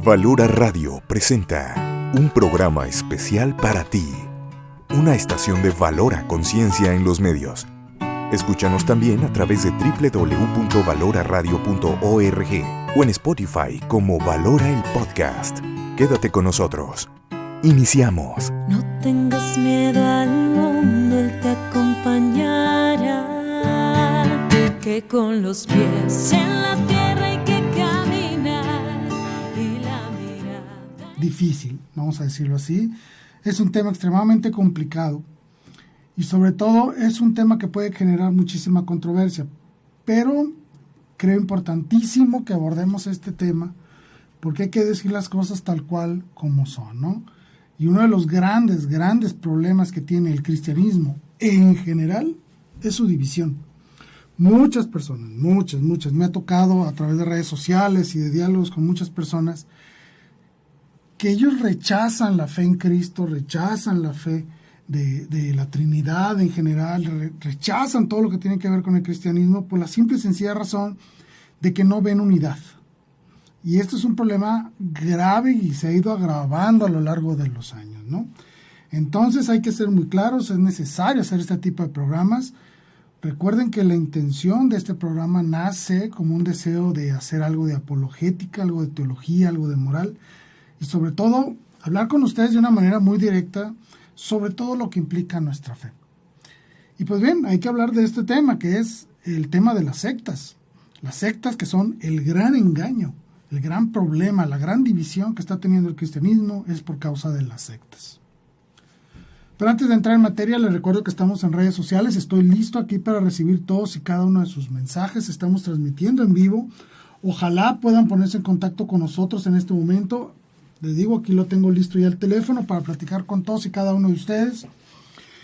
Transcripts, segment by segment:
Valora Radio presenta un programa especial para ti, una estación de Valora Conciencia en los medios. Escúchanos también a través de www.valoraradio.org o en Spotify como Valora el Podcast. Quédate con nosotros. Iniciamos. No tengas miedo al mundo, Él te acompañará. Que con los pies en la tierra hay que caminar y la mirada... Difícil, vamos a decirlo así. Es un tema extremadamente complicado y sobre todo es un tema que puede generar muchísima controversia, pero creo importantísimo que abordemos este tema porque hay que decir las cosas tal cual como son, ¿no? Y uno de los grandes problemas que tiene el cristianismo en general es su división. Muchas personas, muchas, me ha tocado a través de redes sociales y de diálogos con muchas personas que ellos rechazan la fe en Cristo, rechazan la fe de la Trinidad en general, rechazan todo lo que tiene que ver con el cristianismo por la simple y sencilla razón de que no ven unidad. Y esto es un problema grave y se ha ido agravando a lo largo de los años, ¿no? Entonces hay que ser muy claros, es necesario hacer este tipo de programas. Recuerden que la intención de este programa nace como un deseo de hacer algo de apologética, algo de teología, algo de moral y sobre todo hablar con ustedes de una manera muy directa sobre todo lo que implica nuestra fe. Y pues bien, hay que hablar de este tema que es el tema de las sectas que son el gran engaño, el gran problema, la gran división que está teniendo el cristianismo es por causa de las sectas. Pero antes de entrar en materia, les recuerdo que estamos en redes sociales. Estoy listo aquí para recibir todos y cada uno de sus mensajes. Estamos transmitiendo en vivo. Ojalá puedan ponerse en contacto con nosotros en este momento. Les digo, aquí lo tengo listo ya el teléfono para platicar con todos y cada uno de ustedes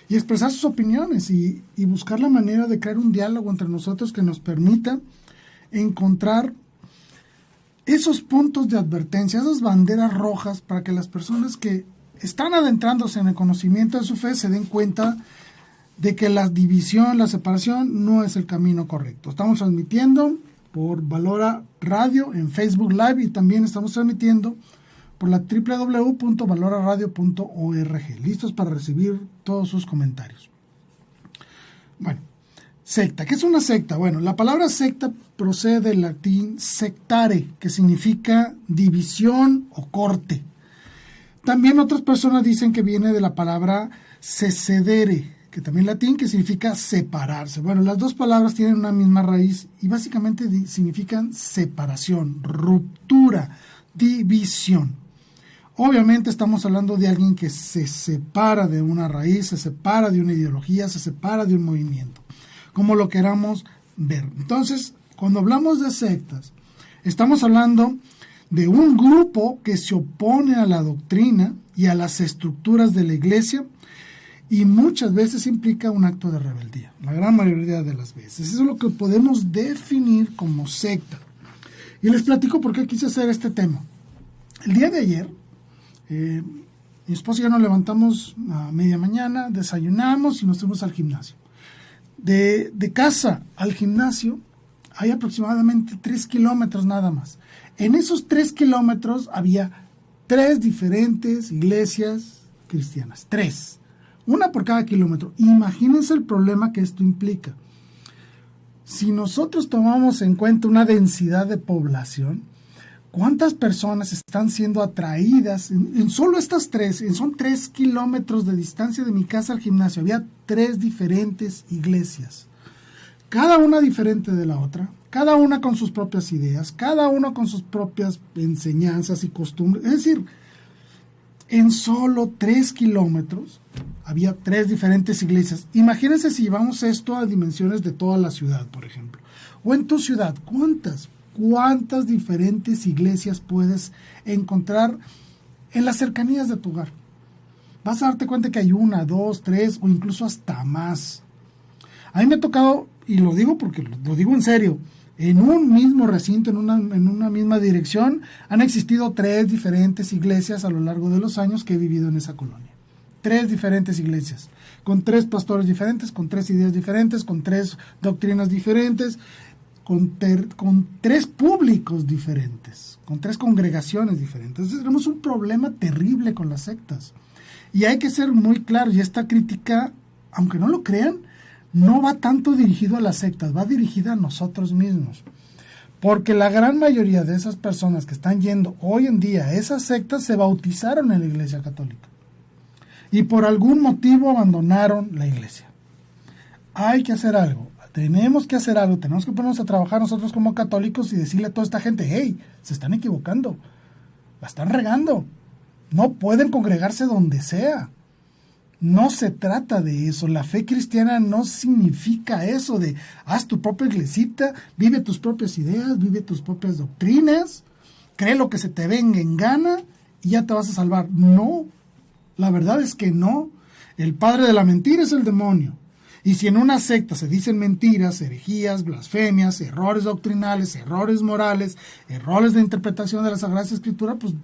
y expresar sus opiniones y buscar la manera de crear un diálogo entre nosotros que nos permita encontrar esos puntos de advertencia, esas banderas rojas para que las personas que están adentrándose en el conocimiento de su fe se den cuenta de que la división, la separación no es el camino correcto. Estamos transmitiendo por Valora Radio en Facebook Live y también estamos transmitiendo por la www.valoraradio.org. Listos para recibir todos sus comentarios. Bueno, secta. ¿Qué es una secta? Bueno, la palabra secta procede del latín sectare, que significa división o corte. También otras personas dicen que viene de la palabra secedere, que también latín, que significa separarse. Bueno, las dos palabras tienen una misma raíz y básicamente significan separación, ruptura, división. Obviamente estamos hablando de alguien que se separa de una raíz, se separa de una ideología, se separa de un movimiento, como lo queramos ver. Entonces, cuando hablamos de sectas, estamos hablando de un grupo que se opone a la doctrina y a las estructuras de la iglesia y muchas veces implica un acto de rebeldía, la gran mayoría de las veces. Eso es lo que podemos definir como secta. Y les platico por qué quise hacer este tema. El día de ayer, mi esposa y yo nos levantamos a media mañana, desayunamos y nos fuimos al gimnasio. De casa al gimnasio hay aproximadamente 3 kilómetros nada más. En esos 3 kilómetros había 3 diferentes iglesias cristianas. 3. Una por cada kilómetro. Imagínense el problema que esto implica. Si nosotros tomamos en cuenta una densidad de población, ¿cuántas personas están siendo atraídas en solo estas 3? Son 3 kilómetros de distancia de mi casa al gimnasio. Había 3 diferentes iglesias. Cada una diferente de la otra, cada una con sus propias ideas, cada una con sus propias enseñanzas y costumbres. Es decir, en solo 3 kilómetros había 3 diferentes iglesias. Imagínense si llevamos esto a dimensiones de toda la ciudad, por ejemplo. O en tu ciudad, ¿cuántas diferentes iglesias puedes encontrar en las cercanías de tu hogar? Vas a darte cuenta que hay 1, 2, 3 o incluso hasta más. A mí me ha tocado, y lo digo porque lo digo en serio, en un mismo recinto, en una misma dirección, han existido 3 diferentes iglesias a lo largo de los años que he vivido en esa colonia. 3 diferentes iglesias, con 3 pastores diferentes, con 3 ideas diferentes, con 3 doctrinas diferentes. con 3 públicos diferentes, con 3 congregaciones diferentes. Entonces tenemos un problema terrible con las sectas. Y hay que ser muy claros, y esta crítica, aunque no lo crean, no va tanto dirigido a las sectas, va dirigida a nosotros mismos. Porque la gran mayoría de esas personas que están yendo hoy en día a esas sectas se bautizaron en la Iglesia Católica. Y por algún motivo abandonaron la Iglesia. Hay que hacer algo. Tenemos que hacer algo. Tenemos que ponernos a trabajar nosotros como católicos y decirle a toda esta gente, hey, se están equivocando. La están regando. No pueden congregarse donde sea. No se trata de eso. La fe cristiana no significa eso de haz tu propia iglesita, vive tus propias ideas, vive tus propias doctrinas, cree lo que se te venga en gana y ya te vas a salvar. No, la verdad es que no. El padre de la mentira es el demonio. Y si en una secta se dicen mentiras, herejías, blasfemias, errores doctrinales, errores morales, errores de interpretación de la Sagrada Escritura, pues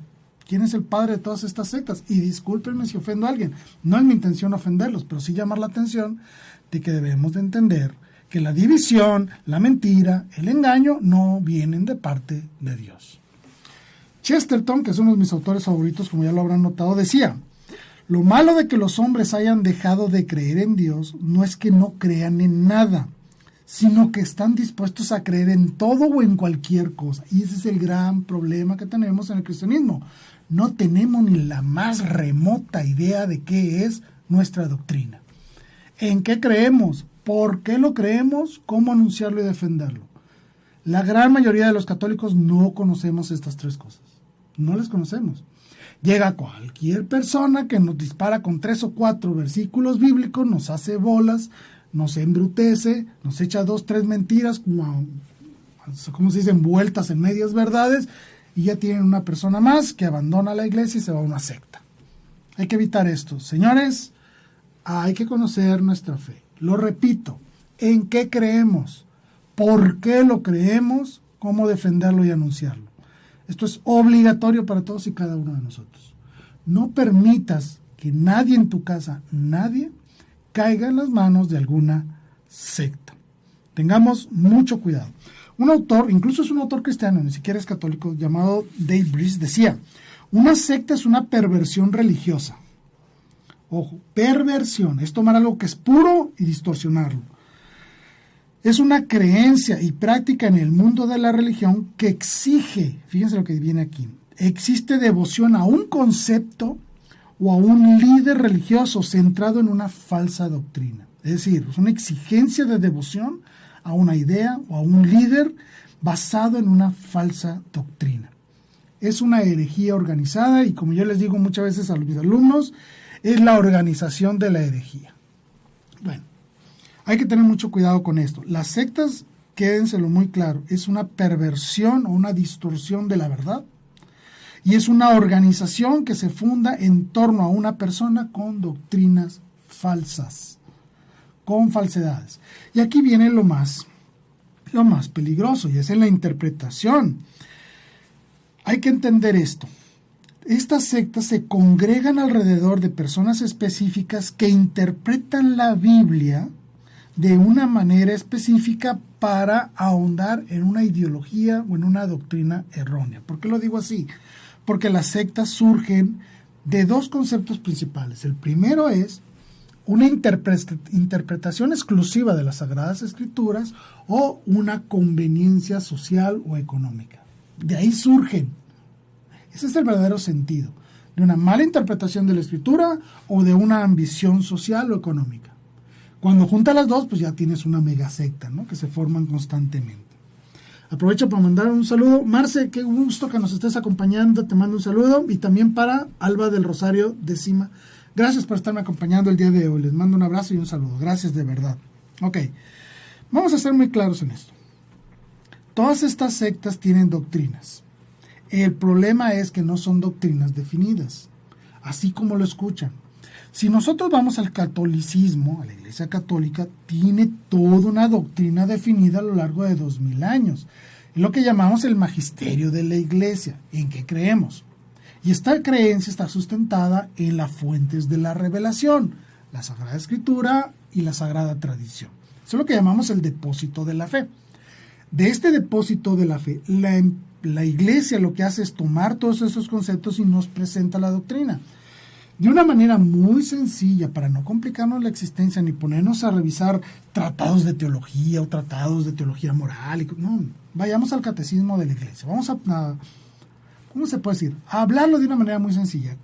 ¿quién es el padre de todas estas sectas? Y discúlpenme si ofendo a alguien. No es mi intención ofenderlos, pero sí llamar la atención de que debemos de entender que la división, la mentira, el engaño no vienen de parte de Dios. Chesterton, que es uno de mis autores favoritos, como ya lo habrán notado, decía: lo malo de que los hombres hayan dejado de creer en Dios no es que no crean en nada, sino que están dispuestos a creer en todo o en cualquier cosa. Y ese es el gran problema que tenemos en el cristianismo. No tenemos ni la más remota idea de qué es nuestra doctrina. ¿En qué creemos? ¿Por qué lo creemos? ¿Cómo anunciarlo y defenderlo? La gran mayoría de los católicos no conocemos estas 3 cosas. No las conocemos. Llega cualquier persona que nos dispara con 3 o 4 versículos bíblicos, nos hace bolas, nos embrutece, nos echa 2, 3 mentiras, como se dice, envueltas en medias verdades, y ya tienen una persona más que abandona la iglesia y se va a una secta. Hay que evitar esto. Señores, hay que conocer nuestra fe. Lo repito, ¿en qué creemos? ¿Por qué lo creemos? ¿Cómo defenderlo y anunciarlo? Esto es obligatorio para todos y cada uno de nosotros. No permitas que nadie en tu casa, nadie, caiga en las manos de alguna secta. Tengamos mucho cuidado. Un autor, incluso es un autor cristiano, ni siquiera es católico, llamado Dave Breeze, decía: una secta es una perversión religiosa. Ojo, perversión, es tomar algo que es puro y distorsionarlo. Es una creencia y práctica en el mundo de la religión que exige, fíjense lo que viene aquí, existe devoción a un concepto o a un líder religioso centrado en una falsa doctrina. Es decir, es una exigencia de devoción a una idea o a un líder basado en una falsa doctrina. Es una herejía organizada y, como yo les digo muchas veces a mis alumnos, es la organización de la herejía. Bueno, hay que tener mucho cuidado con esto. Las sectas, quédenselo muy claro, es una perversión o una distorsión de la verdad y es una organización que se funda en torno a una persona con doctrinas falsas, con falsedades. Y aquí viene lo más peligroso, y es en la interpretación. Hay que entender esto. Estas sectas se congregan alrededor de personas específicas que interpretan la Biblia de una manera específica para ahondar en una ideología o en una doctrina errónea. ¿Por qué lo digo así? Porque las sectas surgen de 2 conceptos principales. El primero es una interpretación exclusiva de las Sagradas Escrituras o una conveniencia social o económica. De ahí surgen. Ese es el verdadero sentido de una mala interpretación de la Escritura o de una ambición social o económica. Cuando juntas las 2, pues ya tienes una mega secta, ¿no?, que se forman constantemente. Aprovecho para mandar un saludo. Marce, qué gusto que nos estés acompañando, te mando un saludo. Y también para Alba del Rosario de Cima. Gracias por estarme acompañando el día de hoy. Les mando un abrazo y un saludo. Gracias de verdad. Ok, vamos a ser muy claros en esto. Todas estas sectas tienen doctrinas. El problema es que no son doctrinas definidas, así como lo escuchan. Si nosotros vamos al catolicismo, a la Iglesia Católica, tiene toda una doctrina definida a lo largo de 2000 años. Es lo que llamamos el magisterio de la Iglesia, en que creemos. Y esta creencia está sustentada en las fuentes de la revelación, la Sagrada Escritura y la Sagrada Tradición. Eso es lo que llamamos el depósito de la fe. De este depósito de la fe, la Iglesia lo que hace es tomar todos esos conceptos y nos presenta la doctrina. De una manera muy sencilla, para no complicarnos la existencia ni ponernos a revisar tratados de teología o tratados de teología moral. No, vayamos al catecismo de la Iglesia. Vamos a ¿cómo se puede decir? A hablarlo de una manera muy sencilla.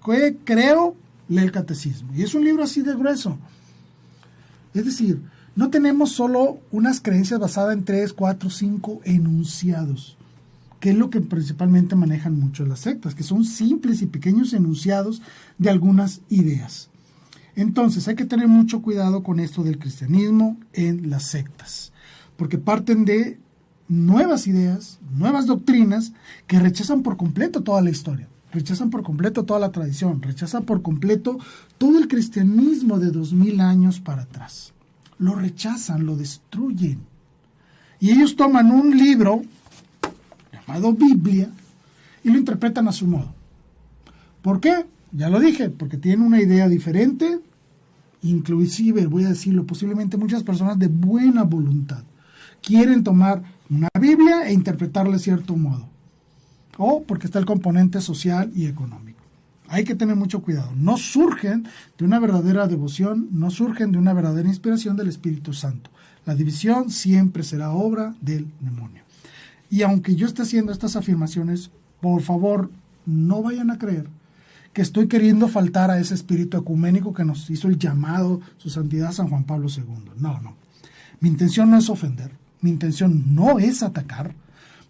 Creo, lee el catecismo. Y es un libro así de grueso. Es decir, no tenemos solo unas creencias basadas en 3, 4, 5 enunciados, que es lo que principalmente manejan mucho las sectas, que son simples y pequeños enunciados de algunas ideas. Entonces hay que tener mucho cuidado con esto del cristianismo en las sectas, porque parten de nuevas ideas, nuevas doctrinas que rechazan por completo toda la historia, rechazan por completo toda la tradición, rechazan por completo todo el cristianismo de 2000 años para atrás. Lo rechazan, lo destruyen. Y ellos toman un libro llamado Biblia y lo interpretan a su modo. ¿Por qué? Ya lo dije, porque tienen una idea diferente, inclusive, voy a decirlo, posiblemente muchas personas de buena voluntad quieren tomar una Biblia e interpretarla de cierto modo, o porque está el componente social y económico. Hay que tener mucho cuidado. No surgen de una verdadera devoción, no surgen de una verdadera inspiración del Espíritu Santo. La división siempre será obra del demonio. Y aunque yo esté haciendo estas afirmaciones, por favor, no vayan a creer que estoy queriendo faltar a ese espíritu ecuménico que nos hizo el llamado su santidad San Juan Pablo II. No. Mi intención no es ofender, mi intención no es atacar,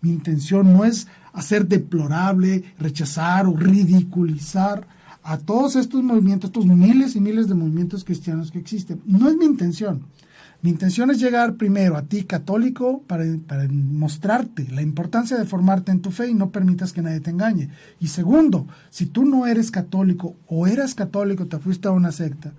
mi intención no es hacer deplorable, rechazar o ridiculizar a todos estos movimientos, estos miles y miles de movimientos cristianos que existen. No es mi intención. Mi intención es llegar primero a ti, católico, para mostrarte la importancia de formarte en tu fe y no permitas que nadie te engañe. Y segundo, si tú no eres católico o eras católico, te fuiste a una secta,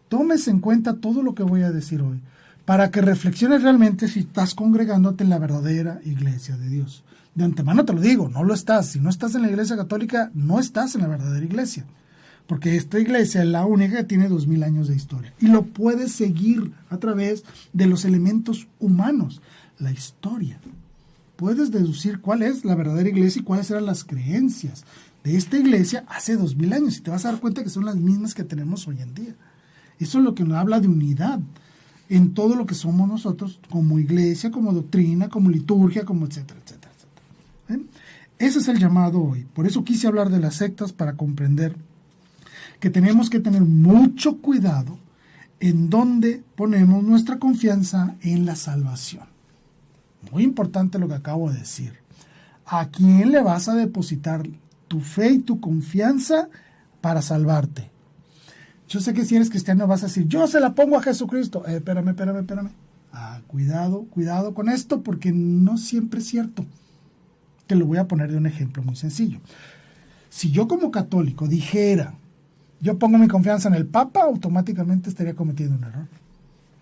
tomes en cuenta todo lo que voy a decir hoy, para que reflexiones realmente si estás congregándote en la verdadera iglesia de Dios. De antemano te lo digo, no lo estás. Si no estás en la iglesia católica, no estás en la verdadera iglesia. Porque esta iglesia es la única que tiene 2000 años de historia. Y lo puedes seguir a través de los elementos humanos, la historia. Puedes deducir cuál es la verdadera iglesia y cuáles eran las creencias de esta iglesia hace 2000 años. Y te vas a dar cuenta que son las mismas que tenemos hoy en día. Eso es lo que nos habla de unidad en todo lo que somos nosotros como iglesia, como doctrina, como liturgia, como etcétera, etcétera, etcétera. Ese es el llamado hoy. Por eso quise hablar de las sectas, para comprender que tenemos que tener mucho cuidado en dónde ponemos nuestra confianza en la salvación. Muy importante lo que acabo de decir. ¿A quién le vas a depositar tu fe y tu confianza para salvarte? Yo sé que si eres cristiano vas a decir, yo se la pongo a Jesucristo. Espérame. Cuidado con esto, porque no siempre es cierto. Te lo voy a poner de un ejemplo muy sencillo. Si yo como católico dijera, yo pongo mi confianza en el Papa, automáticamente estaría cometiendo un error.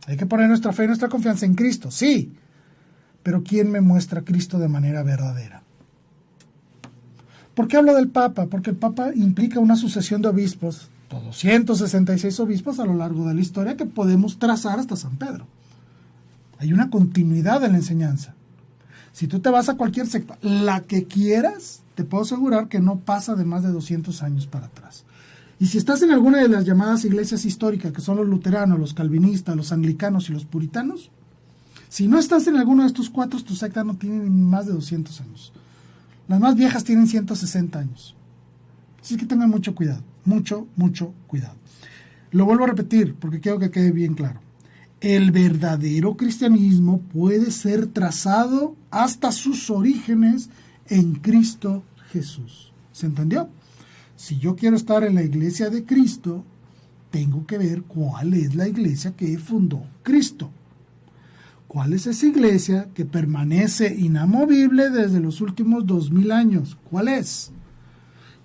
Hay que poner nuestra fe y nuestra confianza en Cristo, sí. Pero ¿quién me muestra a Cristo de manera verdadera? ¿Por qué hablo del Papa? Porque el Papa implica una sucesión de obispos, 266 obispos a lo largo de la historia, que podemos trazar hasta San Pedro. Hay una continuidad en la enseñanza. Si tú te vas a cualquier secta, la que quieras, te puedo asegurar que no pasa de más de 200 años para atrás. Y si estás en alguna de las llamadas iglesias históricas, que son los luteranos, los calvinistas, los anglicanos y los puritanos, si no estás en alguno de estos cuatro, tu secta no tiene más de 200 años. Las más viejas tienen 160 años. Así que tengan mucho cuidado, mucho cuidado. Lo vuelvo a repetir porque quiero que quede bien claro. El verdadero cristianismo puede ser trazado hasta sus orígenes en Cristo Jesús. ¿Se entendió? Si yo quiero estar en la iglesia de Cristo, tengo que ver cuál es la iglesia que fundó Cristo. ¿Cuál es esa iglesia que permanece inamovible desde los últimos 2000 años? ¿Cuál es?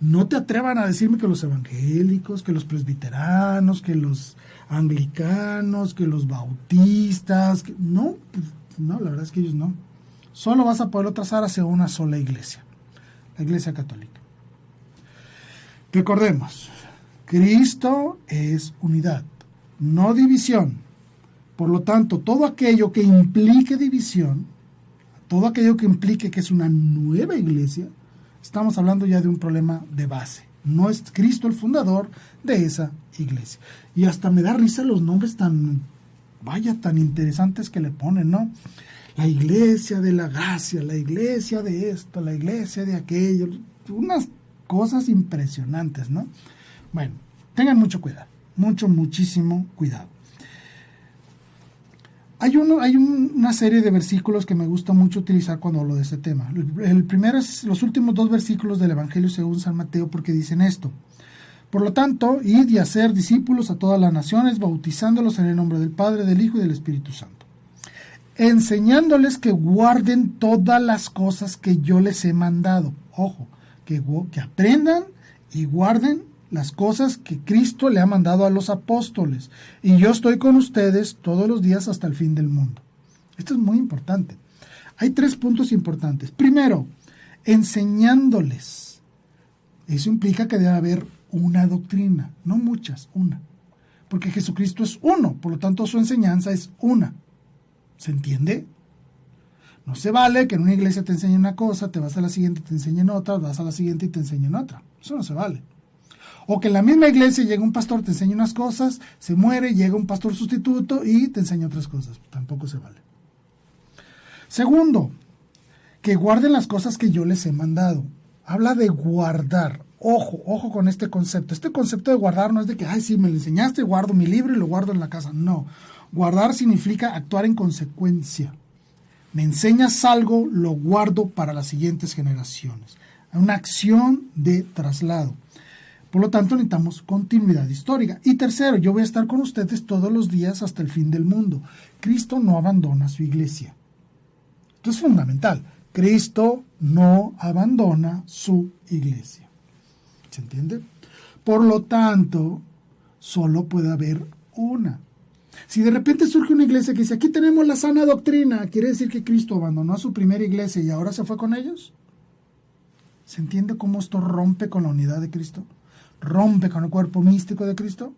No te atrevan a decirme que los evangélicos, que los presbiteranos, que los anglicanos, que los bautistas. No, la verdad es que ellos no. Solo vas a poderlo trazar hacia una sola iglesia, la iglesia católica. Recordemos, Cristo es unidad, no división. Por lo tanto, todo aquello que implique división, todo aquello que implique que es una nueva iglesia, estamos hablando ya de un problema de base. No es Cristo el fundador de esa iglesia. Y hasta me da risa los nombres tan interesantes que le ponen, ¿no? La iglesia de la gracia, la iglesia de esto, la iglesia de aquello, unas cosas impresionantes, ¿no? Bueno, tengan mucho cuidado, muchísimo cuidado. Hay una serie de versículos que me gusta mucho utilizar cuando hablo de este tema. El primero es los últimos 2 versículos del Evangelio según San Mateo, porque dicen esto: por lo tanto, id y hacer discípulos a todas las naciones, bautizándolos en el nombre del Padre, del Hijo y del Espíritu Santo, enseñándoles que guarden todas las cosas que yo les he mandado. Ojo, que aprendan y guarden las cosas que Cristo le ha mandado a los apóstoles. Y yo estoy con ustedes todos los días hasta el fin del mundo. Esto es muy importante. Hay 3 puntos importantes. Primero, enseñándoles. Eso implica que debe haber una doctrina, no muchas, una. Porque Jesucristo es uno, por lo tanto su enseñanza es una. ¿Se entiende? No se vale que en una iglesia te enseñen una cosa, te vas a la siguiente y te enseñen otra, vas a la siguiente y te enseñen otra. Eso no se vale. O que en la misma iglesia llega un pastor, te enseña unas cosas, se muere, llega un pastor sustituto y te enseña otras cosas. Tampoco se vale. Segundo, que guarden las cosas que yo les he mandado. Habla de guardar. Ojo con este concepto. Este concepto de guardar no es de que, ay, sí, me lo enseñaste, guardo mi libro y lo guardo en la casa. No. Guardar significa actuar en consecuencia. Me enseñas algo, lo guardo para las siguientes generaciones. Una acción de traslado. Por lo tanto, necesitamos continuidad histórica. Y tercero, yo voy a estar con ustedes todos los días hasta el fin del mundo. Cristo no abandona su iglesia. Esto es fundamental. Cristo no abandona su iglesia. ¿Se entiende? Por lo tanto, solo puede haber una. Si de repente surge una iglesia que dice, aquí tenemos la sana doctrina, ¿quiere decir que Cristo abandonó a su primera iglesia y ahora se fue con ellos? ¿Se entiende cómo esto rompe con la unidad de Cristo? ¿Rompe con el cuerpo místico de Cristo?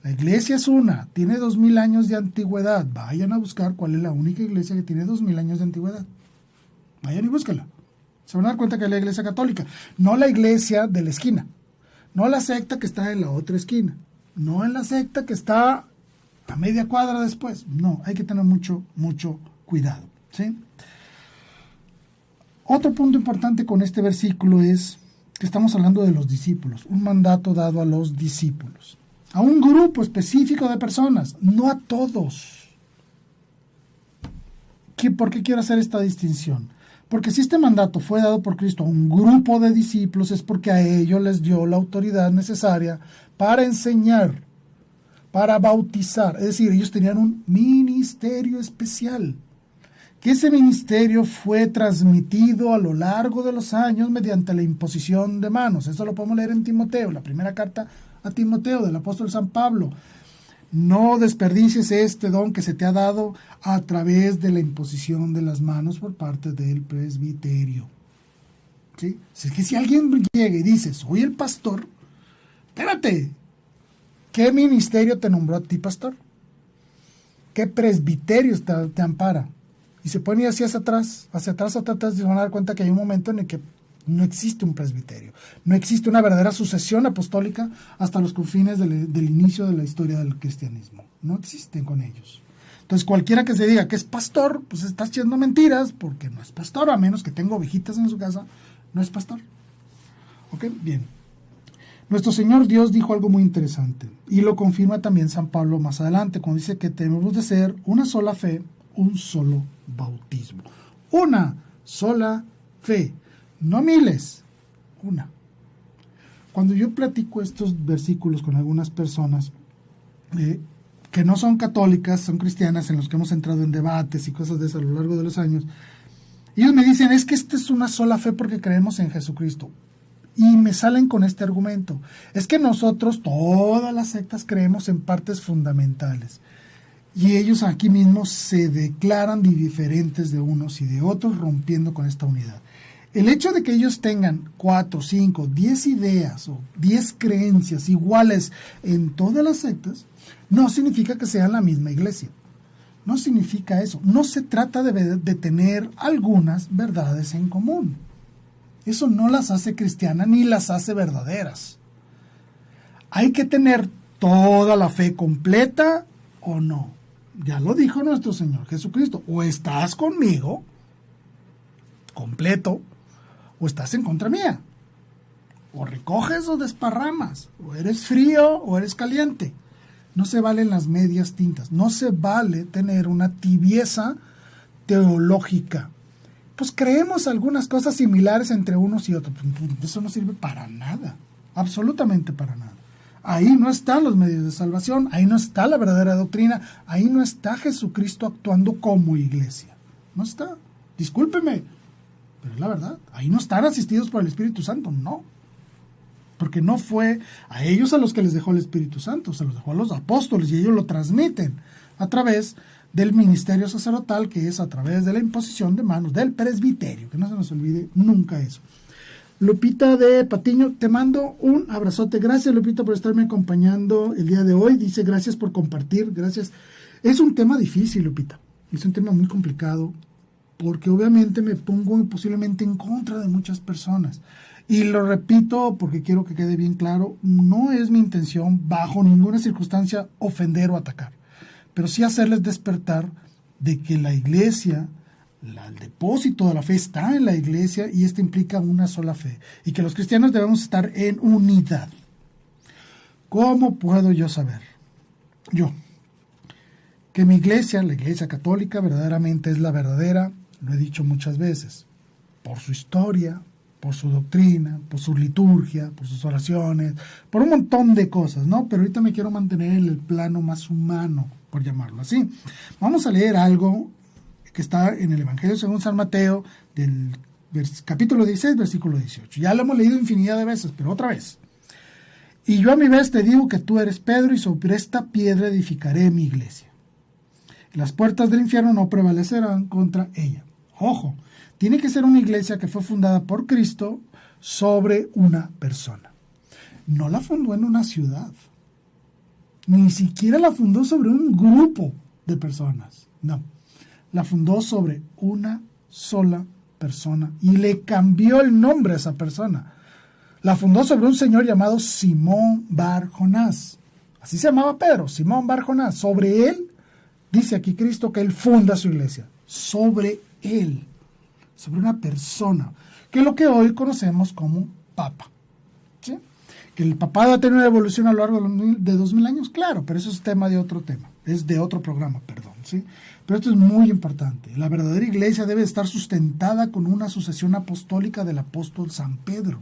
La iglesia es una, tiene 2000 años de antigüedad. Vayan a buscar cuál es la única iglesia que tiene 2000 años de antigüedad. Vayan y búsquenla. Se van a dar cuenta que es la iglesia católica, no la iglesia de la esquina, no la secta que está en la otra esquina, no en la secta que está a media cuadra después. No, hay que tener mucho cuidado, ¿sí? Otro punto importante con este versículo es que estamos hablando de los discípulos, un mandato dado a los discípulos, a un grupo específico de personas, no a todos. ¿Por qué quiero hacer esta distinción? Porque si este mandato fue dado por Cristo a un grupo de discípulos es porque a ellos les dio la autoridad necesaria para enseñar, para bautizar. Es decir, ellos tenían un ministerio especial, que ese ministerio fue transmitido a lo largo de los años mediante la imposición de manos. Eso lo podemos leer en Timoteo, la primera carta a Timoteo del apóstol San Pablo. No desperdicies este don que se te ha dado a través de la imposición de las manos por parte del presbiterio. ¿Sí? Es que si alguien llega y dice, soy el pastor, espérate, ¿qué ministerio te nombró a ti pastor? ¿Qué presbiterio te ampara? Y se pueden ir así hacia atrás, y se van a dar cuenta que hay un momento en el que no existe un presbiterio, no existe una verdadera sucesión apostólica hasta los confines del inicio de la historia del cristianismo. No existen con ellos. Entonces cualquiera que se diga que es pastor, pues está echando mentiras, porque no es pastor, a menos que tenga ovejitas en su casa, no es pastor. ¿Ok? Bien. Nuestro Señor Dios dijo algo muy interesante, y lo confirma también San Pablo más adelante, cuando dice que tenemos de ser una sola fe, un solo bautismo. Una sola fe. No miles, una. Cuando yo platico estos versículos con algunas personas que no son católicas, son cristianas, en los que hemos entrado en debates y cosas de eso a lo largo de los años, ellos me dicen, es que esta es una sola fe porque creemos en Jesucristo. Y me salen con este argumento. Es que nosotros, todas las sectas, creemos en partes fundamentales. Y ellos aquí mismo se declaran diferentes de unos y de otros, rompiendo con esta unidad. El hecho de que ellos tengan 4, 5, 10 ideas o 10 creencias iguales en todas las sectas, no significa que sean la misma iglesia. No significa eso. No se trata de tener algunas verdades en común. Eso no las hace cristianas ni las hace verdaderas. Hay que tener toda la fe completa o no. Ya lo dijo nuestro Señor Jesucristo. O estás conmigo, completo, o estás en contra mía. O recoges o desparramas. O eres frío o eres caliente. No se valen las medias tintas. No se vale tener una tibieza teológica. Pues creemos algunas cosas similares entre unos y otros. Eso no sirve para nada. Absolutamente para nada. Ahí no están los medios de salvación. Ahí no está la verdadera doctrina. Ahí no está Jesucristo actuando como iglesia. No está. Discúlpeme. Pero es la verdad. Ahí no están asistidos por el Espíritu Santo. No. Porque no fue a ellos a los que les dejó el Espíritu Santo, se los dejó a los apóstoles y ellos lo transmiten a través del ministerio sacerdotal, que es a través de la imposición de manos del presbiterio, que no se nos olvide nunca eso. Lupita de Patiño, te mando un abrazote. Gracias, Lupita, por estarme acompañando el día de hoy. Dice, gracias por compartir, gracias. Es un tema difícil, Lupita, es un tema muy complicado, porque obviamente me pongo posiblemente en contra de muchas personas. Y lo repito porque quiero que quede bien claro, no es mi intención bajo ninguna circunstancia ofender o atacar, pero sí hacerles despertar de que la iglesia, el depósito de la fe está en la iglesia y esto implica una sola fe y que los cristianos debemos estar en unidad. ¿Cómo puedo yo saber? Yo, que mi iglesia, la iglesia católica, verdaderamente es la verdadera, lo he dicho muchas veces, por su historia, por su doctrina, por su liturgia, por sus oraciones, por un montón de cosas, ¿no? Pero ahorita me quiero mantener en el plano más humano, por llamarlo así. Vamos a leer algo que está en el Evangelio según San Mateo, del capítulo 16, versículo 18. Ya lo hemos leído infinidad de veces, pero otra vez. Y yo a mi vez te digo que tú eres Pedro, y sobre esta piedra edificaré mi iglesia. Las puertas del infierno no prevalecerán contra ella. Ojo, tiene que ser una iglesia que fue fundada por Cristo sobre una persona. No la fundó en una ciudad. Ni siquiera la fundó sobre un grupo de personas. No. La fundó sobre una sola persona y le cambió el nombre a esa persona. La fundó sobre un señor llamado Simón Bar Jonás. Así se llamaba Pedro, Simón Bar Jonás. Sobre él, dice aquí Cristo que él funda su iglesia. Sobre él. Sobre una persona, que es lo que hoy conocemos como Papa. ¿Sí? Que el papado ha tenido una evolución a lo largo de 2000 años, claro, pero eso es tema de otro tema, es de otro programa, perdón. ¿Sí? Pero esto es muy importante. La verdadera iglesia debe estar sustentada con una sucesión apostólica del apóstol San Pedro,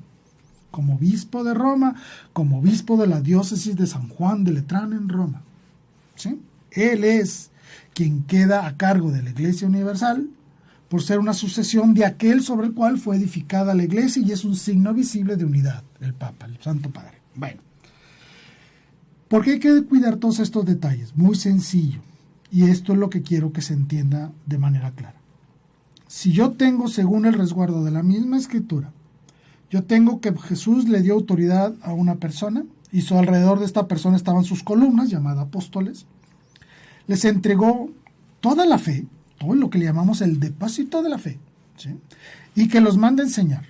como obispo de Roma, como obispo de la diócesis de San Juan de Letrán en Roma. ¿Sí? Él es quien queda a cargo de la Iglesia Universal, por ser una sucesión de aquel sobre el cual fue edificada la iglesia y es un signo visible de unidad, el Papa, el Santo Padre. Bueno, ¿por qué hay que cuidar todos estos detalles? Muy sencillo, y esto es lo que quiero que se entienda de manera clara. Si yo tengo, según el resguardo de la misma Escritura, yo tengo que Jesús le dio autoridad a una persona, y alrededor de esta persona estaban sus columnas, llamadas apóstoles, les entregó toda la fe, todo lo que le llamamos el depósito de la fe, ¿sí? Y que los manda a enseñar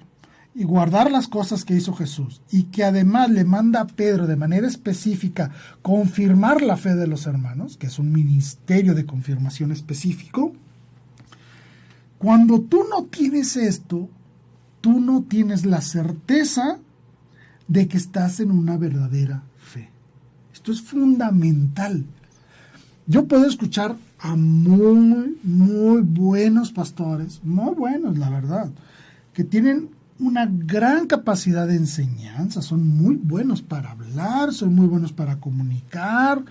y guardar las cosas que hizo Jesús, y que además le manda a Pedro de manera específica confirmar la fe de los hermanos, que es un ministerio de confirmación específico. Cuando tú no tienes esto, tú no tienes la certeza de que estás en una verdadera fe. Esto es fundamental. Yo puedo escuchar a muy buenos pastores, muy buenos, la verdad, que tienen una gran capacidad de enseñanza, son muy buenos para hablar, son muy buenos para comunicar,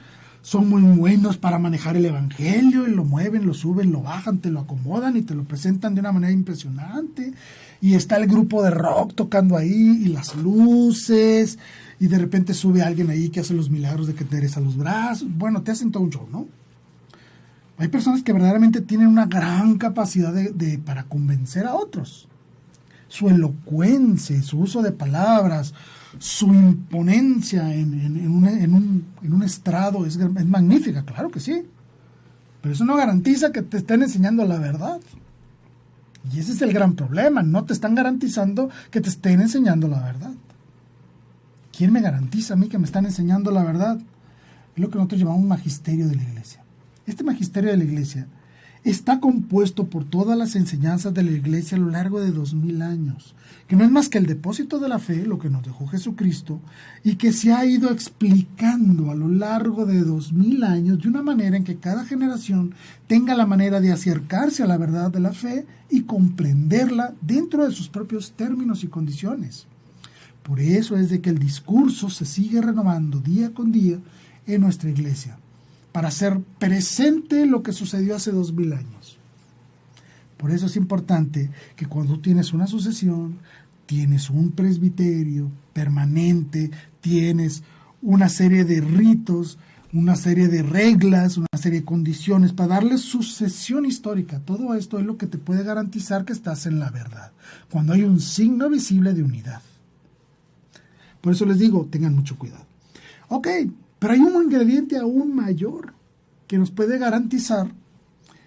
son muy buenos para manejar el evangelio, y lo mueven, lo suben, lo bajan, te lo acomodan y te lo presentan de una manera impresionante, y está el grupo de rock tocando ahí, y las luces, y de repente sube alguien ahí que hace los milagros de que te endereza los brazos, bueno, te hacen todo un show, ¿no? Hay personas que verdaderamente tienen una gran capacidad para convencer a otros. Su elocuencia, su uso de palabras, su imponencia en un estrado es magnífica, claro que sí. pero eso no garantiza que te estén enseñando la verdad. Y ese es el gran problema, no te están garantizando que te estén enseñando la verdad. ¿Quién me garantiza a mí que me están enseñando la verdad? Es lo que nosotros llamamos magisterio de la iglesia. Este magisterio de la iglesia está compuesto por todas las enseñanzas de la iglesia a lo largo de 2000 años, que no es más que el depósito de la fe, lo que nos dejó Jesucristo, y que se ha ido explicando a lo largo de 2000 años de una manera en que cada generación tenga la manera de acercarse a la verdad de la fe y comprenderla dentro de sus propios términos y condiciones. Por eso es de que el discurso se sigue renovando día con día en nuestra iglesia, para hacer presente lo que sucedió hace 2000 años. Por eso es importante que cuando tienes una sucesión, tienes un presbiterio permanente, tienes una serie de ritos, una serie de reglas, una serie de condiciones para darle sucesión histórica. Todo esto es lo que te puede garantizar que estás en la verdad, cuando hay un signo visible de unidad. Por eso les digo, tengan mucho cuidado. Ok, pero hay un ingrediente aún mayor que nos puede garantizar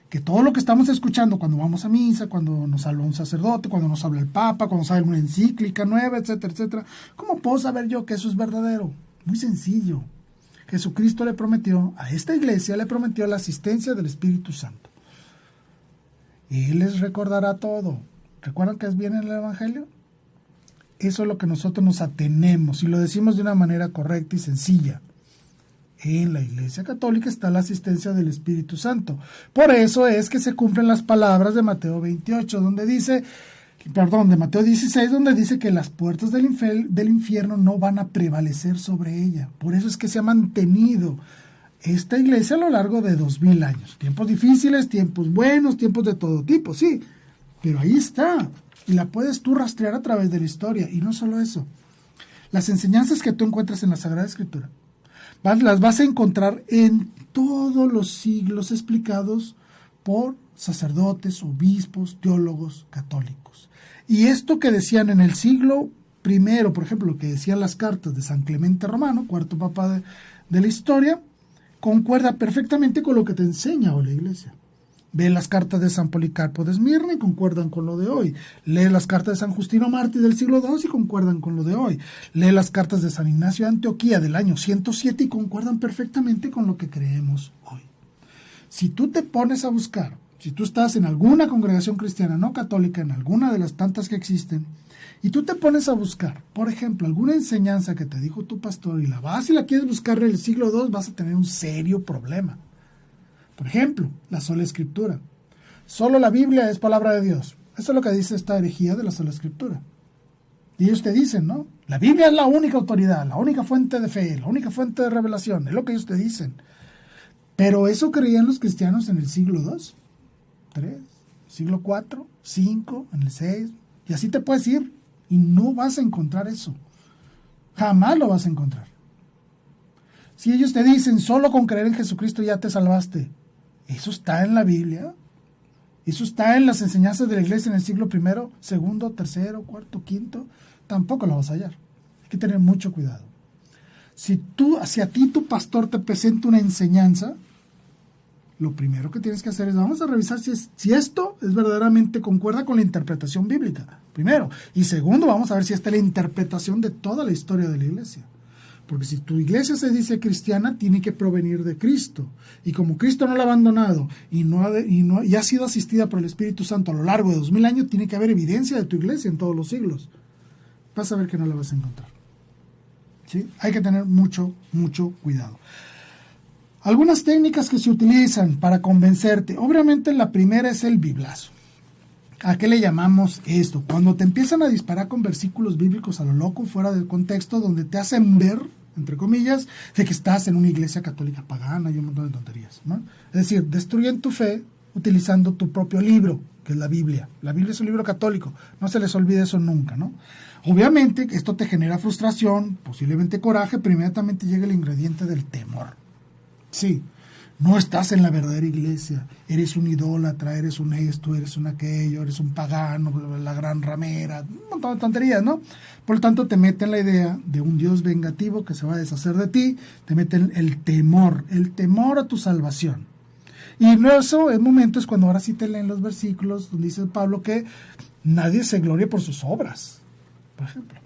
que todo lo que estamos escuchando cuando vamos a misa, cuando nos habla un sacerdote, cuando nos habla el Papa, cuando nos habla una encíclica nueva, etcétera, etcétera, ¿cómo puedo saber yo que eso es verdadero? Muy sencillo. Jesucristo le prometió, a esta iglesia le prometió la asistencia del Espíritu Santo. Él les recordará todo. ¿Recuerdan que es bien en el Evangelio? Eso es lo que nosotros nos atenemos y lo decimos de una manera correcta y sencilla. En la Iglesia Católica está la asistencia del Espíritu Santo. Por eso es que se cumplen las palabras de Mateo 28, de Mateo 16, donde dice que las puertas del infierno no van a prevalecer sobre ella. Por eso es que se ha mantenido esta iglesia a lo largo de 2000 años. Tiempos difíciles, tiempos buenos, tiempos de todo tipo, sí. Pero ahí está. Y la puedes tú rastrear a través de la historia. Y no solo eso. Las enseñanzas que tú encuentras en la Sagrada Escritura las vas a encontrar en todos los siglos explicados por sacerdotes, obispos, teólogos católicos. Y esto que decían en el siglo I, por ejemplo, lo que decían las cartas de San Clemente Romano, cuarto papa de la historia, concuerda perfectamente con lo que te enseña hoy la iglesia. Ve las cartas de San Policarpo de Esmirna y concuerdan con lo de hoy. Lee las cartas de San Justino Mártir del siglo II y concuerdan con lo de hoy. Lee las cartas de San Ignacio de Antioquía del año 107 y concuerdan perfectamente con lo que creemos hoy. Si tú te pones a buscar, si tú estás en alguna congregación cristiana no católica, en alguna de las tantas que existen, y tú te pones a buscar, por ejemplo, alguna enseñanza que te dijo tu pastor y la vas y la quieres buscar en el siglo II, vas a tener un serio problema. Por ejemplo, la sola escritura. Solo la Biblia es palabra de Dios. Eso es lo que dice esta herejía de la sola escritura. Y ellos te dicen, ¿no? La Biblia es la única autoridad, la única fuente de fe, la única fuente de revelación. Es lo que ellos te dicen. Pero eso creían los cristianos en el siglo II, III, siglo IV, V, en el VI. Y así te puedes ir. Y no vas a encontrar eso. Jamás lo vas a encontrar. Si ellos te dicen, solo con creer en Jesucristo ya te salvaste, ¿eso está en la Biblia? ¿Eso está en las enseñanzas de la iglesia en el siglo I, II, III, IV, V? Tampoco lo vas a hallar. Hay que tener mucho cuidado. Si a ti tu pastor te presenta una enseñanza, lo primero que tienes que hacer es, vamos a revisar si esto es verdaderamente concuerda con la interpretación bíblica, primero. Y segundo, vamos a ver si esta es la interpretación de toda la historia de la iglesia. Porque si tu iglesia se dice cristiana, tiene que provenir de Cristo. Y como Cristo no la ha abandonado y ha sido asistida por el Espíritu Santo a lo largo de 2000 años, tiene que haber evidencia de tu iglesia en todos los siglos. Vas a ver que no la vas a encontrar. ¿Sí? Hay que tener mucho, mucho cuidado. Algunas técnicas que se utilizan para convencerte. Obviamente la primera es el biblazo. ¿A qué le llamamos esto? Cuando te empiezan a disparar con versículos bíblicos a lo loco, fuera del contexto, donde te hacen ver, entre comillas, de que estás en una iglesia católica pagana y un montón de tonterías, ¿no? Es decir, destruyen tu fe utilizando tu propio libro, que es la Biblia. La Biblia es un libro católico, no se les olvide eso nunca, ¿no? Obviamente esto te genera frustración, posiblemente coraje, pero inmediatamente llega el ingrediente del temor. Sí, no estás en la verdadera iglesia, eres un idólatra, eres un esto, eres un aquello, eres un pagano, la gran ramera, un montón de tonterías, ¿no? Por lo tanto, te meten la idea de un Dios vengativo que se va a deshacer de ti, te meten el temor a tu salvación. Y no, eso en momentos cuando ahora sí te leen los versículos donde dice Pablo que nadie se glorie por sus obras, por ejemplo.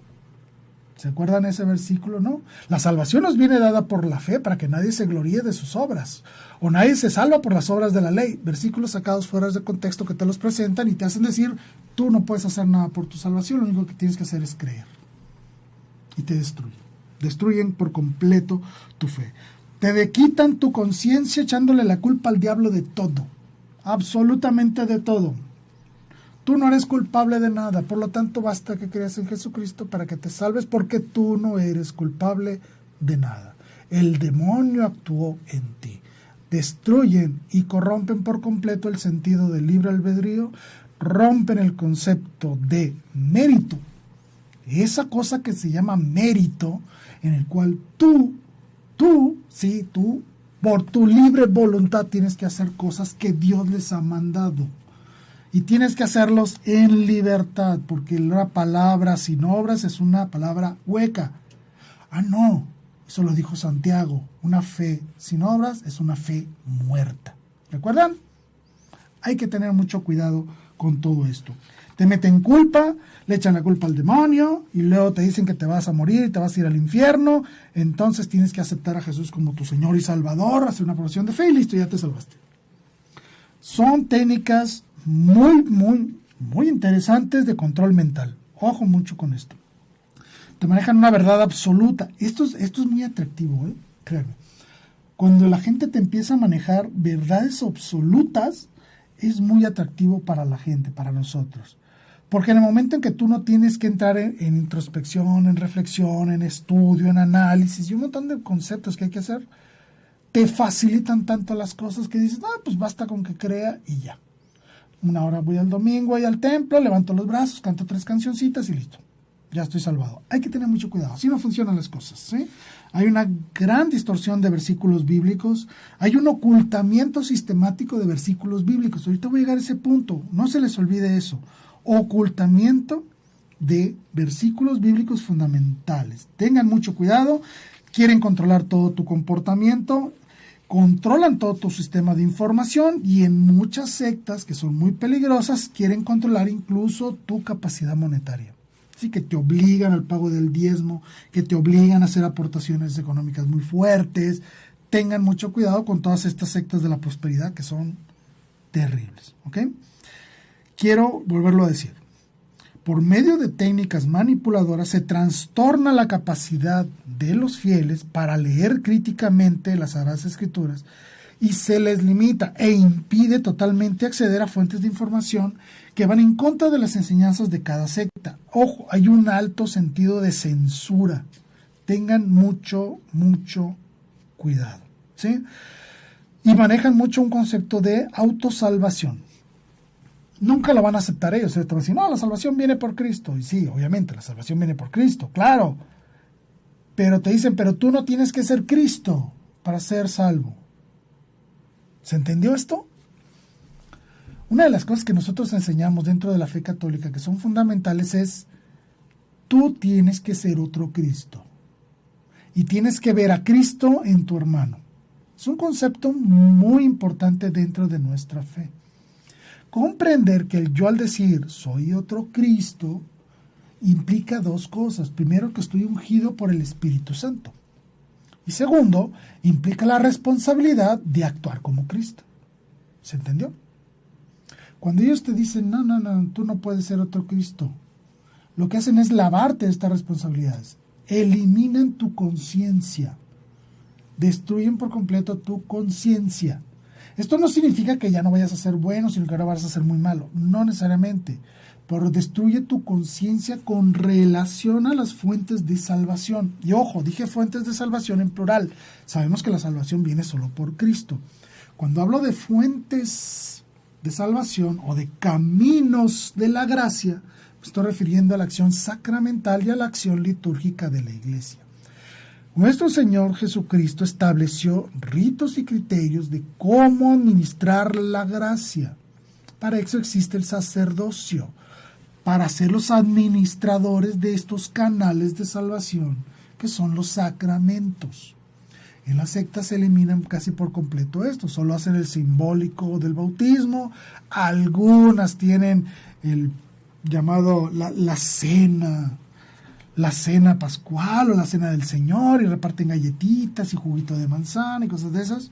¿Se acuerdan ese versículo? No. La salvación nos viene dada por la fe para que nadie se gloríe de sus obras. O nadie se salva por las obras de la ley. Versículos sacados fuera de contexto que te los presentan y te hacen decir, tú no puedes hacer nada por tu salvación, lo único que tienes que hacer es creer. Y te destruyen. Destruyen por completo tu fe. Te quitan tu conciencia echándole la culpa al diablo de todo. Absolutamente de todo. Tú no eres culpable de nada, por lo tanto basta que creas en Jesucristo para que te salves, porque tú no eres culpable de nada. El demonio actuó en ti. Destruyen y corrompen por completo el sentido del libre albedrío, rompen el concepto de mérito. Esa cosa que se llama mérito, en el cual tú, por tu libre voluntad tienes que hacer cosas que Dios les ha mandado. Y tienes que hacerlos en libertad, porque la palabra sin obras es una palabra hueca. Ah, no, eso lo dijo Santiago. Una fe sin obras es una fe muerta. ¿Recuerdan? Hay que tener mucho cuidado con todo esto. Te meten culpa, le echan la culpa al demonio y luego te dicen que te vas a morir y te vas a ir al infierno. Entonces tienes que aceptar a Jesús como tu Señor y Salvador, hacer una profesión de fe y listo, ya te salvaste. Son técnicas muy interesantes de control mental. Ojo mucho con esto. Te manejan una verdad absoluta. Esto es muy atractivo, créanme. Cuando la gente te empieza a manejar verdades absolutas, es muy atractivo para la gente, para nosotros. Porque en el momento en que tú no tienes que entrar en introspección, en reflexión, en estudio, en análisis y un montón de conceptos que hay que hacer, te facilitan tanto las cosas que dices, pues basta con que crea y ya. Una hora voy al domingo, voy al templo, levanto los brazos, canto 3 cancioncitas y listo. Ya estoy salvado. Hay que tener mucho cuidado. Así no funcionan las cosas, ¿sí? Hay una gran distorsión de versículos bíblicos. Hay un ocultamiento sistemático de versículos bíblicos. Ahorita voy a llegar a ese punto. No se les olvide eso. Ocultamiento de versículos bíblicos fundamentales. Tengan mucho cuidado. Quieren controlar todo tu comportamiento. Controlan todo tu sistema de información y en muchas sectas que son muy peligrosas quieren controlar incluso tu capacidad monetaria. Así que te obligan al pago del diezmo, que te obligan a hacer aportaciones económicas muy fuertes. Tengan mucho cuidado con todas estas sectas de la prosperidad que son terribles. ¿Ok? Quiero volverlo a decir. Por medio de técnicas manipuladoras se trastorna la capacidad de los fieles para leer críticamente las Sagradas Escrituras y se les limita e impide totalmente acceder a fuentes de información que van en contra de las enseñanzas de cada secta. Ojo, hay un alto sentido de censura. Tengan mucho cuidado, ¿sí? Y manejan mucho un concepto de autosalvación. Nunca lo van a aceptar ellos. Te van a decir, no, la salvación viene por Cristo. Y sí, obviamente, la salvación viene por Cristo, claro. Pero te dicen, pero tú no tienes que ser Cristo para ser salvo. ¿Se entendió esto? Una de las cosas que nosotros enseñamos dentro de la fe católica que son fundamentales es, tú tienes que ser otro Cristo. Y tienes que ver a Cristo en tu hermano. Es un concepto muy importante dentro de nuestra fe. Comprender que yo al decir soy otro Cristo implica dos cosas. Primero, que estoy ungido por el Espíritu Santo. Y segundo, implica la responsabilidad de actuar como Cristo. ¿Se entendió? Cuando ellos te dicen, no, tú no puedes ser otro Cristo, lo que hacen es lavarte de estas responsabilidades. Eliminan tu conciencia. Destruyen por completo tu conciencia. Esto no significa que ya no vayas a ser bueno, sino que ahora vas a ser muy malo. No necesariamente. Pero destruye tu conciencia con relación a las fuentes de salvación. Y ojo, dije fuentes de salvación en plural. Sabemos que la salvación viene solo por Cristo. Cuando hablo de fuentes de salvación o de caminos de la gracia, me estoy refiriendo a la acción sacramental y a la acción litúrgica de la Iglesia. Nuestro Señor Jesucristo estableció ritos y criterios de cómo administrar la gracia. Para eso existe el sacerdocio, para ser los administradores de estos canales de salvación, que son los sacramentos. En las sectas se eliminan casi por completo esto, solo hacen el simbólico del bautismo, algunas tienen el llamado la cena pascual o la cena del Señor y reparten galletitas y juguito de manzana y cosas de esas,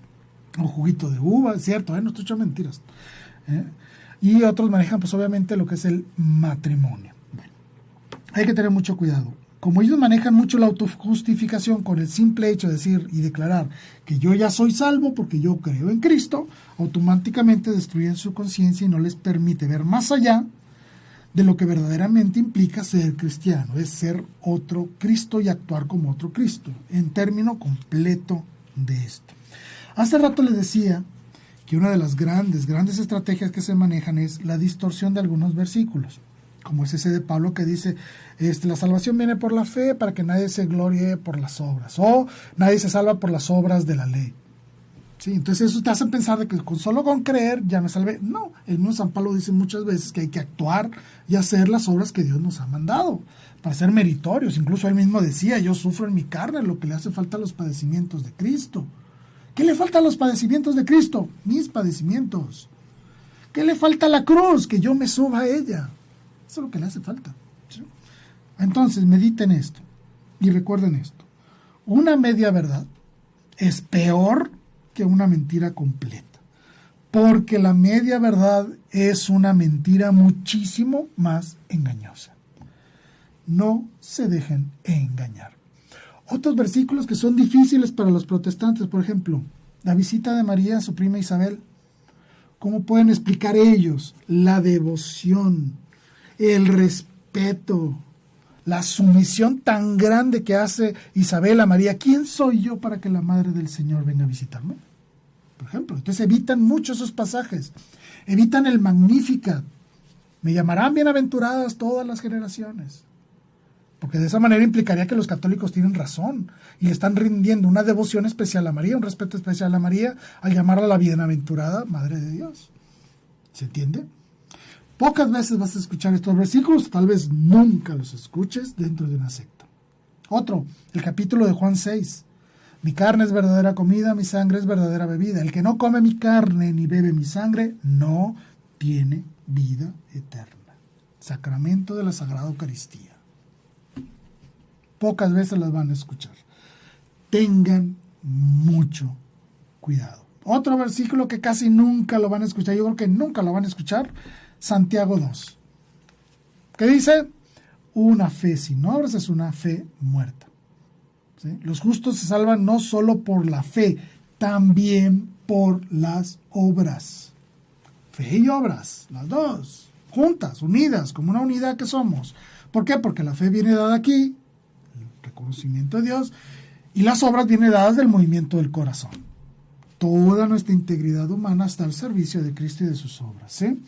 o juguito de uva, es cierto, no estoy echando mentiras. Y otros manejan pues obviamente lo que es el matrimonio. Bueno, hay que tener mucho cuidado. Como ellos manejan mucho la autojustificación con el simple hecho de decir y declarar que yo ya soy salvo porque yo creo en Cristo, automáticamente destruyen su conciencia y no les permite ver más allá de lo que verdaderamente implica ser cristiano, es ser otro Cristo y actuar como otro Cristo, en término completo de esto. Hace rato les decía que una de las grandes estrategias que se manejan es la distorsión de algunos versículos, como es ese de Pablo que dice, la salvación viene por la fe para que nadie se glorie por las obras, o nadie se salva por las obras de la ley. ¿Sí? Entonces eso te hace pensar de que solo con creer ya me salvé. No, el mismo San Pablo dice muchas veces que hay que actuar y hacer las obras que Dios nos ha mandado para ser meritorios. Incluso él mismo decía, yo sufro en mi carne lo que le hace falta a los padecimientos de Cristo. ¿Qué le falta a los padecimientos de Cristo? Mis padecimientos. ¿Qué le falta a la cruz? Que yo me suba a ella. Eso es lo que le hace falta. ¿Sí? Entonces, mediten esto y recuerden esto. Una media verdad es peor que una mentira completa, porque la media verdad es una mentira muchísimo más engañosa. No se dejen engañar. Otros versículos que son difíciles para los protestantes, por ejemplo, la visita de María a su prima Isabel. ¿Cómo pueden explicar ellos la devoción, el respeto, la sumisión tan grande que hace Isabel a María? ¿Quién soy yo para que la Madre del Señor venga a visitarme? Por ejemplo, entonces evitan mucho esos pasajes, evitan el Magnificat. Me llamarán bienaventuradas todas las generaciones, porque de esa manera implicaría que los católicos tienen razón y le están rindiendo una devoción especial a María, un respeto especial a María, al llamarla la bienaventurada Madre de Dios. ¿Se entiende? Pocas veces vas a escuchar estos versículos, tal vez nunca los escuches dentro de una secta. Otro, el capítulo de Juan 6. Mi carne es verdadera comida, mi sangre es verdadera bebida. El que no come mi carne ni bebe mi sangre no tiene vida eterna. Sacramento de la Sagrada Eucaristía. Pocas veces las van a escuchar. Tengan mucho cuidado. Otro versículo que casi nunca lo van a escuchar, yo creo que nunca lo van a escuchar, Santiago 2. ¿Qué dice? Una fe sin obras es una fe muerta. ¿Sí? Los justos se salvan no solo por la fe, también por las obras. Fe y obras, las dos, juntas, unidas, como una unidad que somos. ¿Por qué? Porque la fe viene dada aquí, el reconocimiento de Dios, y las obras vienen dadas del movimiento del corazón. Toda nuestra integridad humana está al servicio de Cristo y de sus obras. ¿Sí?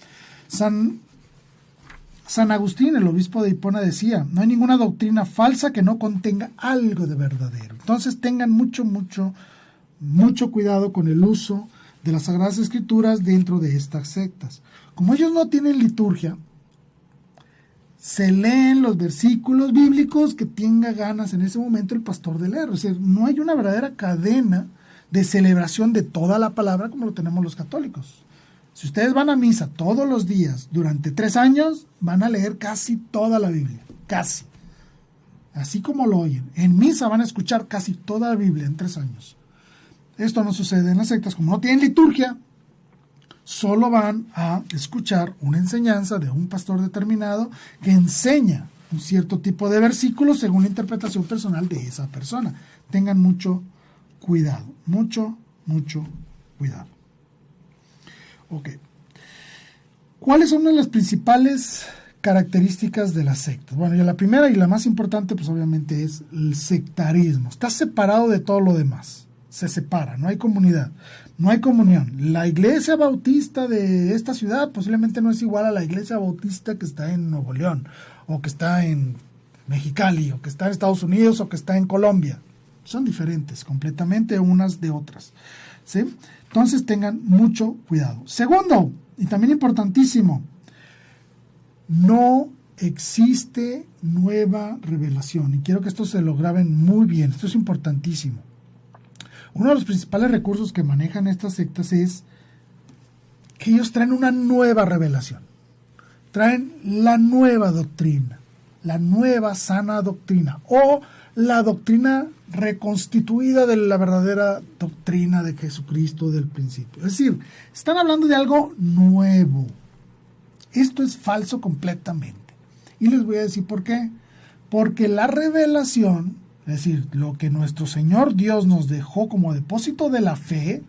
San Agustín, el obispo de Hipona, decía, no hay ninguna doctrina falsa que no contenga algo de verdadero. Entonces tengan mucho cuidado con el uso de las Sagradas Escrituras dentro de estas sectas. Como ellos no tienen liturgia, se leen los versículos bíblicos que tenga ganas en ese momento el pastor de leer. O sea, no hay una verdadera cadena de celebración de toda la palabra como lo tenemos los católicos. Si ustedes van a misa todos los días durante 3 años, van a leer casi toda la Biblia, casi. Así como lo oyen. En misa van a escuchar casi toda la Biblia en 3 años. Esto no sucede en las sectas. Como no tienen liturgia, solo van a escuchar una enseñanza de un pastor determinado que enseña un cierto tipo de versículos según la interpretación personal de esa persona. Tengan mucho cuidado, mucho cuidado. Ok. ¿Cuáles son las principales características de las sectas? Bueno, ya la primera y la más importante, pues obviamente es el sectarismo. Está separado de todo lo demás. Se separa, no hay comunidad, no hay comunión. La iglesia bautista de esta ciudad posiblemente no es igual a la iglesia bautista que está en Nuevo León, o que está en Mexicali, o que está en Estados Unidos, o que está en Colombia. Son diferentes completamente unas de otras. ¿Sí? Entonces tengan mucho cuidado. Segundo, y también importantísimo, no existe nueva revelación. Y quiero que esto se lo graben muy bien. Esto es importantísimo. Uno de los principales recursos que manejan estas sectas es que ellos traen una nueva revelación, traen la nueva doctrina, la nueva sana doctrina, o la doctrina reconstituida de la verdadera doctrina de Jesucristo del principio. Es decir, están hablando de algo nuevo. Esto es falso completamente. Y les voy a decir por qué. Porque la revelación, es decir, lo que nuestro Señor Dios nos dejó como depósito de la fe,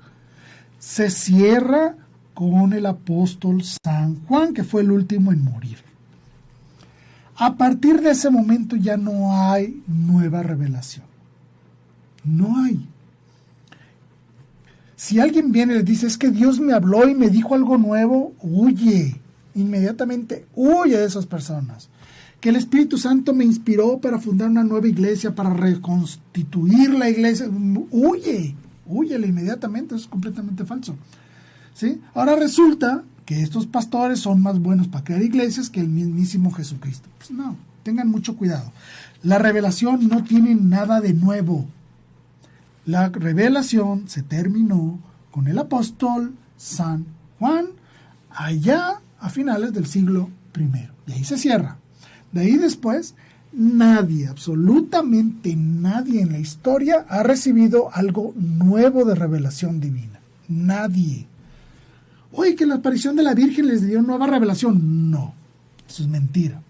se cierra con el apóstol San Juan, que fue el último en morir. A partir de ese momento ya no hay nueva revelación. No hay. Si alguien viene y le dice, es que Dios me habló y me dijo algo nuevo, huye. Inmediatamente huye de esas personas. Que el Espíritu Santo me inspiró para fundar una nueva iglesia, para reconstituir la iglesia, húyele inmediatamente, eso es completamente falso. ¿Sí? Ahora resulta que estos pastores son más buenos para crear iglesias que el mismísimo Jesucristo. Pues no, tengan mucho cuidado. La revelación no tiene nada de nuevo. La revelación se terminó con el apóstol San Juan allá a finales del siglo I. Y ahí se cierra. De ahí después, nadie, absolutamente nadie en la historia ha recibido algo nuevo de revelación divina. Nadie. Oye, que la aparición de la Virgen les dio nueva revelación. No, eso es mentira.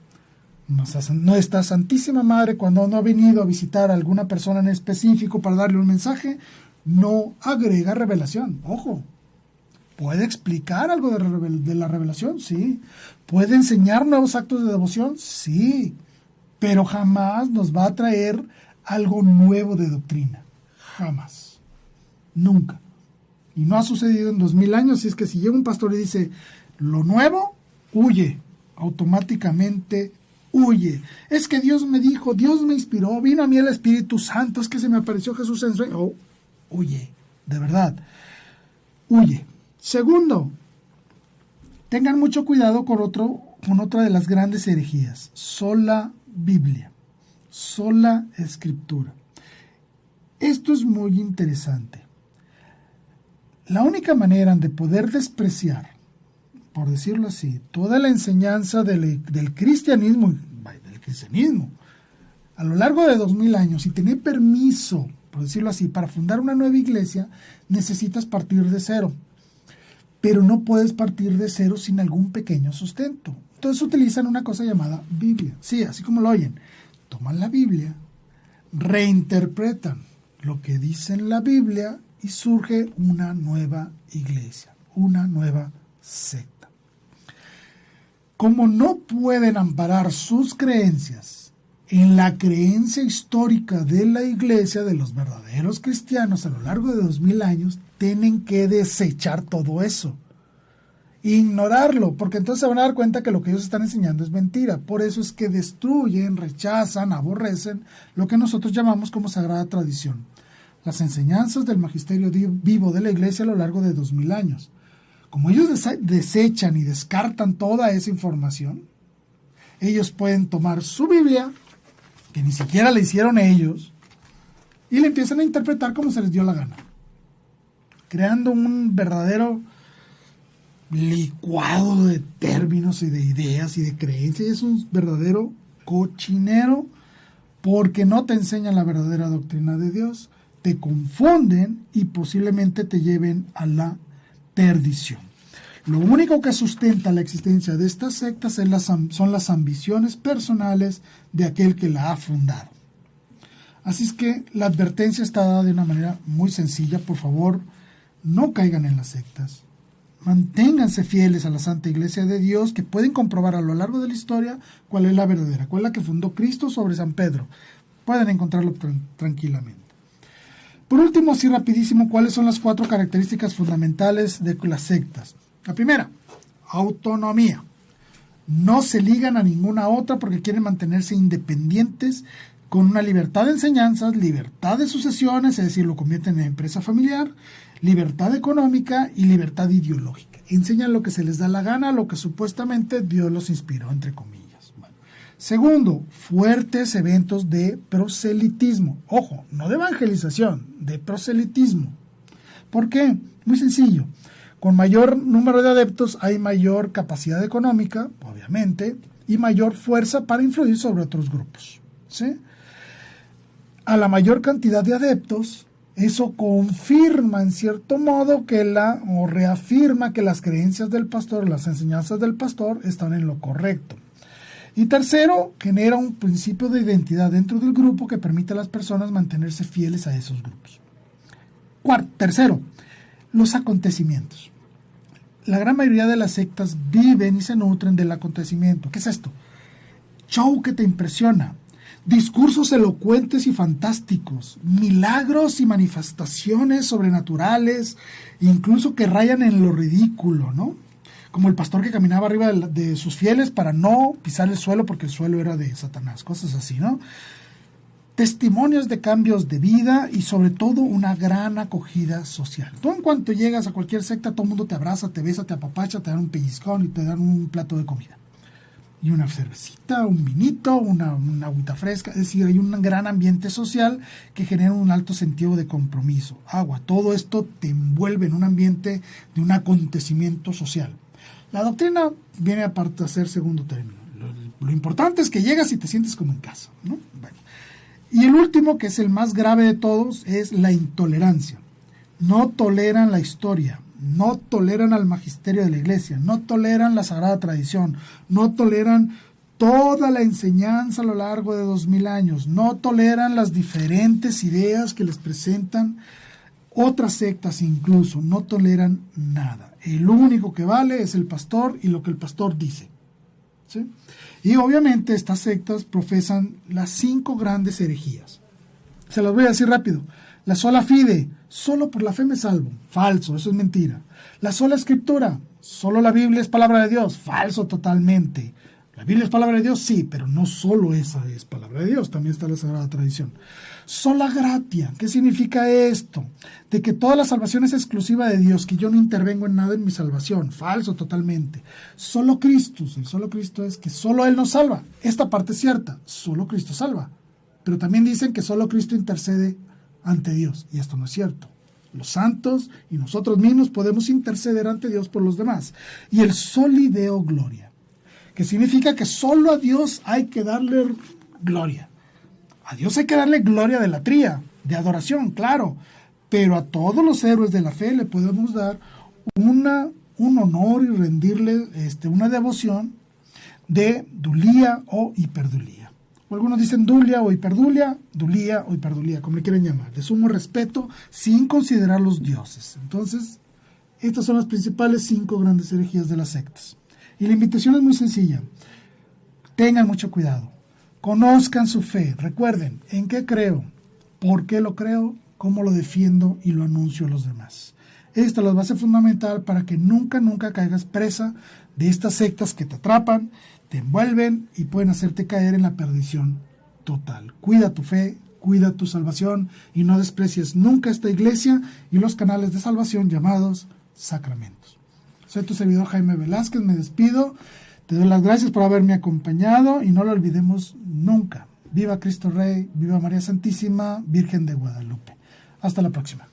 Nuestra Santísima Madre, cuando no ha venido a visitar a alguna persona en específico para darle un mensaje, no agrega revelación. Ojo, ¿puede explicar algo de la revelación? Sí. ¿Puede enseñar nuevos actos de devoción? Sí. Pero jamás nos va a traer algo nuevo de doctrina. Jamás. Nunca. Y no ha sucedido en 2000 años. Y es que si llega un pastor y dice, lo nuevo, huye. Automáticamente huye. Es que Dios me dijo, Dios me inspiró, vino a mí el Espíritu Santo, es que se me apareció Jesús en sueño. Oh, huye. De verdad. Huye. Segundo, tengan mucho cuidado con otra de las grandes herejías, sola Biblia, sola Escritura. Esto es muy interesante. La única manera de poder despreciar, por decirlo así, toda la enseñanza del cristianismo, a lo largo de 2000 años y tener permiso, por decirlo así, para fundar una nueva iglesia, necesitas partir de cero. Pero no puedes partir de cero sin algún pequeño sustento. Entonces utilizan una cosa llamada Biblia. Sí, así como lo oyen. Toman la Biblia, reinterpretan lo que dice en la Biblia y surge una nueva iglesia, una nueva secta. Como no pueden amparar sus creencias en la creencia histórica de la iglesia, de los verdaderos cristianos a lo largo de 2000 años, tienen que desechar todo eso, ignorarlo, porque entonces se van a dar cuenta que lo que ellos están enseñando es mentira. Por eso es que destruyen, rechazan, aborrecen lo que nosotros llamamos como sagrada tradición, las enseñanzas del magisterio vivo de la iglesia a lo largo de 2000 años. Como ellos desechan y descartan toda esa información, ellos pueden tomar su Biblia, que ni siquiera la hicieron ellos, y la empiezan a interpretar como se les dio la gana, creando un verdadero licuado de términos y de ideas y de creencias. Es un verdadero cochinero, porque no te enseñan la verdadera doctrina de Dios, te confunden y posiblemente te lleven a la perdición. Lo único que sustenta la existencia de estas sectas son las ambiciones personales de aquel que la ha fundado. Así es que la advertencia está dada de una manera muy sencilla. Por favor, no caigan en las sectas. Manténganse fieles a la Santa Iglesia de Dios, que pueden comprobar a lo largo de la historia cuál es la verdadera, cuál es la que fundó Cristo sobre San Pedro. Pueden encontrarlo tranquilamente. Por último, así rapidísimo, ¿cuáles son las 4 características fundamentales de las sectas? La primera, autonomía. No se ligan a ninguna otra porque quieren mantenerse independientes, con una libertad de enseñanzas, libertad de sucesiones, es decir, lo convierten en empresa familiar, libertad económica y libertad ideológica. Enseñan lo que se les da la gana, lo que supuestamente Dios los inspiró, entre comillas. Bueno, Segundo, fuertes eventos de proselitismo. Ojo, no de evangelización, de proselitismo. ¿Por qué? Muy sencillo. Con mayor número de adeptos hay mayor capacidad económica, obviamente, y mayor fuerza para influir sobre otros grupos, ¿sí? A la mayor cantidad de adeptos, eso confirma en cierto modo o reafirma que las creencias del pastor, las enseñanzas del pastor están en lo correcto. Y tercero, genera un principio de identidad dentro del grupo que permite a las personas mantenerse fieles a esos grupos. Tercero, los acontecimientos. La gran mayoría de las sectas viven y se nutren del acontecimiento. ¿Qué es esto? Show que te impresiona, discursos elocuentes y fantásticos, milagros y manifestaciones sobrenaturales, incluso que rayan en lo ridículo, ¿no? Como el pastor que caminaba arriba de sus fieles para no pisar el suelo porque el suelo era de Satanás, cosas así, ¿no? Testimonios de cambios de vida y sobre todo una gran acogida social. Tú en cuanto llegas a cualquier secta, todo el mundo te abraza, te besa, te apapacha, te dan un pellizcón y te dan un plato de comida. Y una cervecita, un vinito, una agüita fresca. Es decir, hay un gran ambiente social que genera un alto sentido de compromiso. Agua, todo esto te envuelve en un ambiente de un acontecimiento social. La doctrina viene aparte a ser segundo término. Lo importante es que llegas y te sientes como en casa, ¿no? Bueno. Y el último, que es el más grave de todos, es la intolerancia. No toleran la historia, no toleran al magisterio de la iglesia, no toleran la sagrada tradición, no toleran toda la enseñanza a lo largo de 2000 años, no toleran las diferentes ideas que les presentan otras sectas incluso, no toleran nada. El único que vale es el pastor y lo que el pastor dice, ¿sí? Y obviamente estas sectas profesan las 5 grandes herejías. Se las voy a decir rápido. La sola fide, solo por la fe me salvo. Falso, eso es mentira. La sola escritura, solo la Biblia es palabra de Dios. Falso totalmente. La Biblia es palabra de Dios, sí, pero no solo esa es palabra de Dios, también está la Sagrada Tradición. Sola gratia, ¿qué significa esto? De que toda la salvación es exclusiva de Dios, que yo no intervengo en nada en mi salvación. Falso totalmente. Solo Cristo, el solo Cristo es que solo Él nos salva. Esta parte es cierta, solo Cristo salva. Pero también dicen que solo Cristo intercede ante Dios, y esto no es cierto. Los santos y nosotros mismos podemos interceder ante Dios por los demás. Y el soli deo gloria, que significa que solo a Dios hay que darle gloria. A Dios hay que darle gloria de latría, de adoración, claro, pero a todos los héroes de la fe le podemos dar un honor y rendirle una devoción de dulía o hiperdulía. O algunos dicen dulia o hiperdulía, dulía o hiperdulía, como le quieren llamar, de sumo respeto sin considerar los dioses. Entonces, estas son las principales 5 grandes herejías de las sectas. Y la invitación es muy sencilla. Tengan mucho cuidado. Conozcan su fe. Recuerden, ¿en qué creo? ¿Por qué lo creo? ¿Cómo lo defiendo y lo anuncio a los demás? Esta es la base fundamental para que nunca caigas presa de estas sectas que te atrapan, te envuelven y pueden hacerte caer en la perdición total. Cuida tu fe, cuida tu salvación y no desprecies nunca esta iglesia y los canales de salvación llamados sacramentos. Soy tu servidor Jaime Velázquez, me despido, te doy las gracias por haberme acompañado y no lo olvidemos nunca. Viva Cristo Rey, viva María Santísima, Virgen de Guadalupe. Hasta la próxima.